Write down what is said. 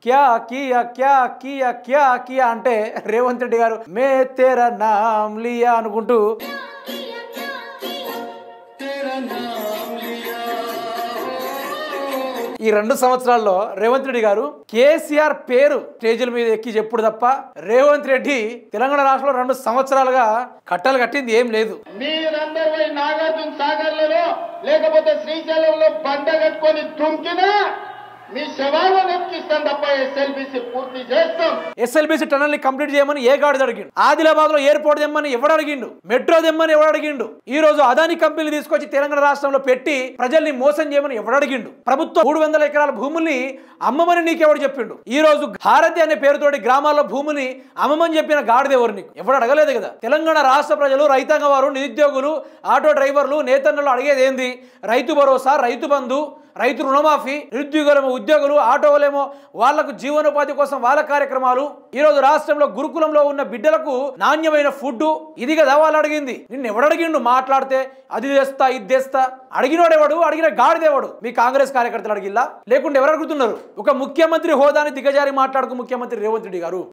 క్యా కియా క్యా కియా క్యా కియా అంటే రేవంత్ రెడ్డి గారు మే తేరా నామ్ లియా అనుకుంటూ ఈ 2 సంవత్సరాల్లో రేవంత్ రెడ్డి గారు కేసీఆర్ పేరు స్టేజీల మీద ఎక్కి చెప్పుడు తప్ప రేవంత్ రెడ్డి తెలంగాణ రాష్ట్రంలో 2 సంవత్సరాలుగా కట్టలు కట్టింది ఏం లేదు. మీరందరూ నాగార్జున సాగర్లలో లేకపోతే శ్రీశైలంలో బండ కట్టుకొని దుంకినా మీ శవాలను ఎక్కిస్తాం తప్ప ఎస్ఎల్బీసీ పూర్తి చేస్తాం. ఎస్ఎల్బీసీ టనల్ ని కంప్లీట్ చేయమని ఏ గాడిద అడిగిండు? ఆదిలాబాద్ లో ఎయిర్పోర్ట్ తెమ్మని ఎవడు అడిగిండు? మెట్రో తెమ్మని ఎవడు అడిగిండు? ఈ రోజు అదాని కంపెనీ తీసుకొచ్చి తెలంగాణ రాష్ట్రంలో పెట్టి ప్రజల్ని మోసం చేయమని ఎవడు అడిగిండు? ప్రభుత్వం 300 ఎకరాల భూముల్ని అమ్మమని నీకెవడు చెప్పిండు? ఈ రోజు భారతి అనే పేరుతోటి గ్రామాల్లో భూమిని అమ్మమని చెప్పిన గాడిద ఎవరు? నీకు ఎవడు అడగలేదు కదా. తెలంగాణ రాష్ట్ర ప్రజలు, రైతాంగ వారు, నిరుద్యోగులు, ఆటో డ్రైవర్లు, నేతన్నలు అడిగేది ఏంది? రైతు భరోసా, రైతు బంధు, రైతు రుణమాఫీ, నిరుద్యోగులేమో ఉద్యోగులు, ఆటోలేమో వాళ్లకు జీవనోపాధి కోసం వాళ్ళ కార్యక్రమాలు. ఈ రోజు రాష్ట్రంలో గురుకులంలో ఉన్న బిడ్డలకు నాణ్యమైన ఫుడ్, ఇది కదా వాళ్ళు అడిగింది. నిన్ను ఎవడడిగిండు? మాట్లాడితే అది చేస్తా ఇది చేస్తా. అడిగినోడెవడు? అడిగిన గాడిదేవాడు. మీ కాంగ్రెస్ కార్యకర్తలు అడిగిల్లా? లేకుంటే ఎవరు అడుగుతున్నారు? ఒక ముఖ్యమంత్రి హోదాని దిగజారి మాట్లాడుకు ముఖ్యమంత్రి రేవంత్ రెడ్డి గారు.